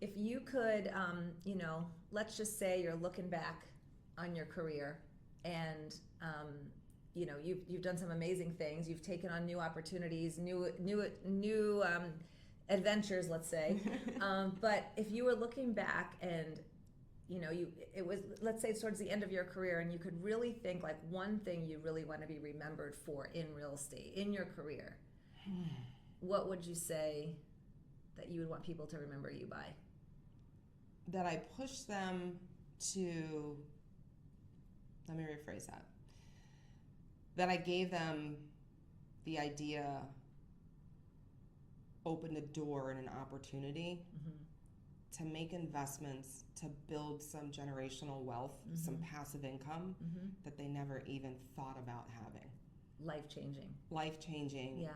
If you could, let's just say you're looking back on your career and, you've done some amazing things. You've taken on new opportunities, new adventures, let's say. But if you were looking back and it was, let's say, towards the end of your career, and you could really think like one thing you really want to be remembered for in real estate in your career, what would you say that you would want people to remember you by? That I pushed them to, let me rephrase that. That I gave them the idea, opened a door and an opportunity to make investments, to build some generational wealth, some passive income that they never even thought about having. Life-changing, Yeah.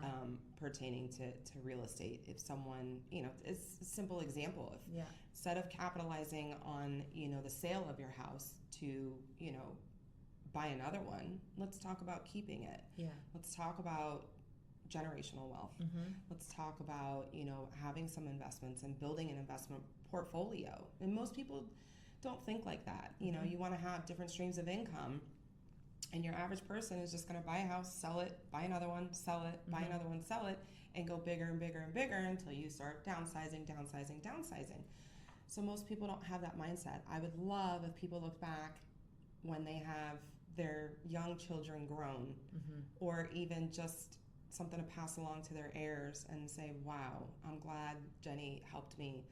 Pertaining to real estate. If someone, it's a simple example. If instead of capitalizing on, the sale of your house to, buy another one, let's talk about keeping it. Yeah. Let's talk about generational wealth. Let's talk about, having some investments and building an investment portfolio. And most people don't think like that. You want to have different streams of income. And your average person is just going to buy a house, sell it, buy another one, sell it, buy another one, sell it, and go bigger and bigger and bigger until you start downsizing. So most people don't have that mindset. I would love if people look back when they have their young children grown, or even just something to pass along to their heirs and say, wow, I'm glad Jenny helped me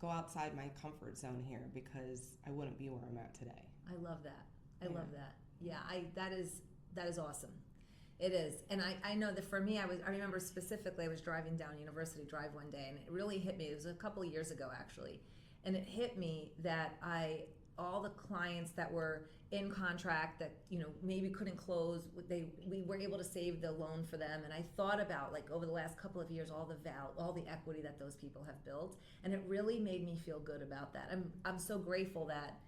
go outside my comfort zone here because I wouldn't be where I'm at today. I love that. I love that. Yeah, that is awesome. It is. And I know that for me, I remember specifically I was driving down University Drive one day, and it really hit me. It was a couple of years ago, actually. And it hit me that all the clients that were in contract that maybe couldn't close, we were able to save the loan for them. And I thought about, like, over the last couple of years, all the equity that those people have built, and it really made me feel good about that. I'm so grateful that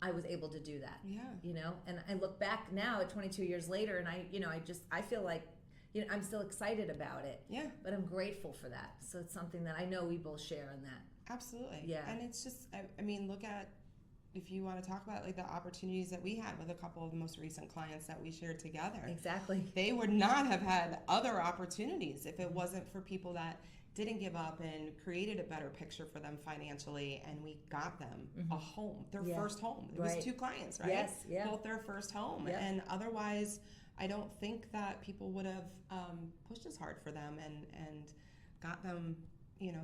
I was able to do that. Yeah. And I look back now at 22 years later, and I feel like I'm still excited about it. Yeah. But I'm grateful for that. So it's something that I know we both share in that. Absolutely. Yeah. And it's just, look at, if you want to talk about like the opportunities that we had with a couple of the most recent clients that we shared together. Exactly. They would not have had other opportunities if it wasn't for people that didn't give up and created a better picture for them financially, and we got them a home, their first home. It was 2 clients, right? Yes, yeah. Both their first home. Yep. And otherwise, I don't think that people would have pushed as hard for them and got them,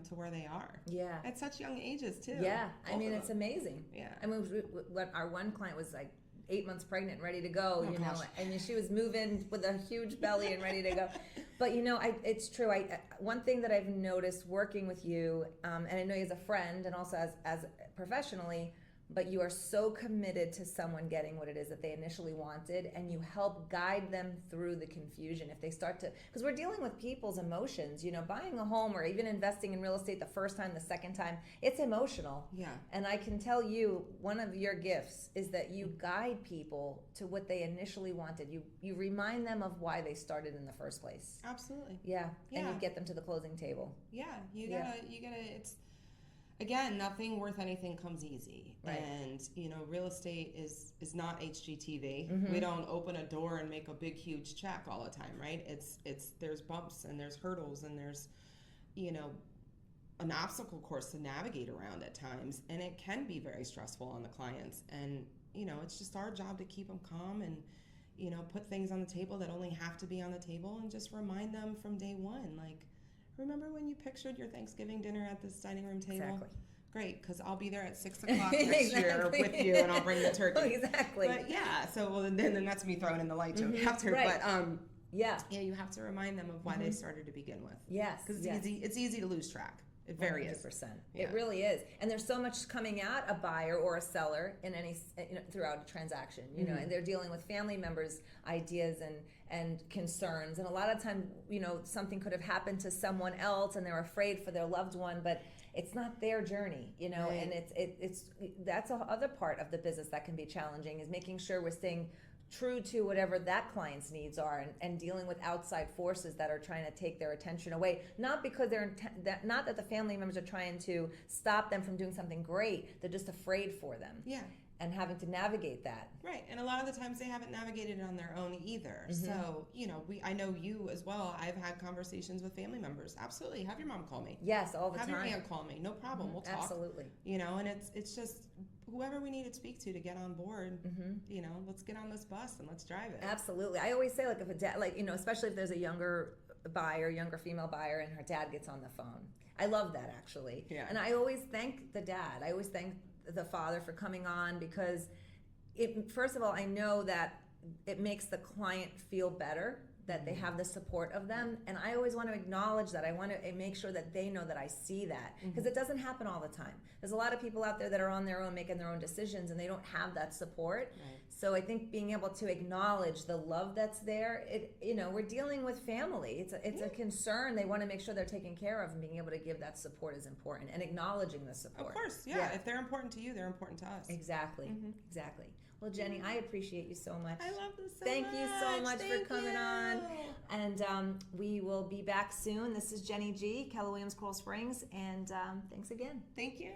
to where they are. Yeah. At such young ages, too. Yeah. It's amazing. Yeah. I mean, our one client was like 8 months pregnant and ready to go, gosh. and she was moving with a huge belly and ready to go. But, it's true. One thing that I've noticed working with you, and I know you as a friend and also as professionally, but you are so committed to someone getting what it is that they initially wanted, and you help guide them through the confusion if they start to, because we're dealing with people's emotions. Buying a home or even investing in real estate the first time, the second time, it's emotional. Yeah. And I can tell you, one of your gifts is that you guide people to what they initially wanted. You remind them of why they started in the first place. Absolutely. Yeah. Yeah. And you get them to the closing table. Yeah. You gotta, it's, again, nothing worth anything comes easy. Right. And, real estate is not HGTV. We don't open a door and make a big, huge check all the time, right? There's bumps and there's hurdles and there's, an obstacle course to navigate around at times. And it can be very stressful on the clients. And, it's just our job to keep them calm and, put things on the table that only have to be on the table, and just remind them from day one, like, remember when you pictured your Thanksgiving dinner at this dining room table? Exactly. Great, because I'll be there at 6 o'clock next year with you, and I'll bring the turkey. Exactly. But yeah, so then that's me throwing in the light joke after. Right. But yeah, you have to remind them of why they started to begin with. Yes. Because yes. it's easy to lose track. It very 100%. is. It really is. And there's so much coming at a buyer or a seller in any throughout a transaction, and they're dealing with family members' ideas and concerns. And a lot of time, something could have happened to someone else and they're afraid for their loved one, but it's not their journey, Right. and it's that's a other part of the business that can be challenging, is making sure we're staying true to whatever that client's needs are, and dealing with outside forces that are trying to take their attention away, not because not that the family members are trying to stop them from doing something great, they're just afraid for them. Yeah. And having to navigate that. Right. And a lot of the times they haven't navigated it on their own either. Mm-hmm. So, I know you as well. I've had conversations with family members. Absolutely. Have your mom call me. Yes, all the time. Have your aunt call me. No problem. Mm-hmm. We'll talk. Absolutely. And it's just whoever we need to speak to get on board, Mm-hmm. Let's get on this bus and let's drive it. Absolutely. I always say, like, if a dad, like, especially if there's a younger female buyer, and her dad gets on the phone. I love that, actually. Yeah. And I always thank the dad. I always thank the father for coming on, because first of all, I know that it makes the client feel better that they have the support of them, and I always want to acknowledge that. I want to make sure that they know that I see that, because it doesn't happen all the time. There's a lot of people out there that are on their own, making their own decisions, and they don't have that support. Right. So I think being able to acknowledge the love that's there, we're dealing with family. It's a concern. They want to make sure they're taken care of, and being able to give that support is important, and acknowledging the support. Of course, yeah. If they're important to you, they're important to us. Exactly. Exactly. Well, Jenny, I appreciate you so much. I love this so Thank much. you so much for Thank coming you. on. And we will be back soon. This is Jenny G, Keller Williams Coral Springs, and thanks again. Thank you.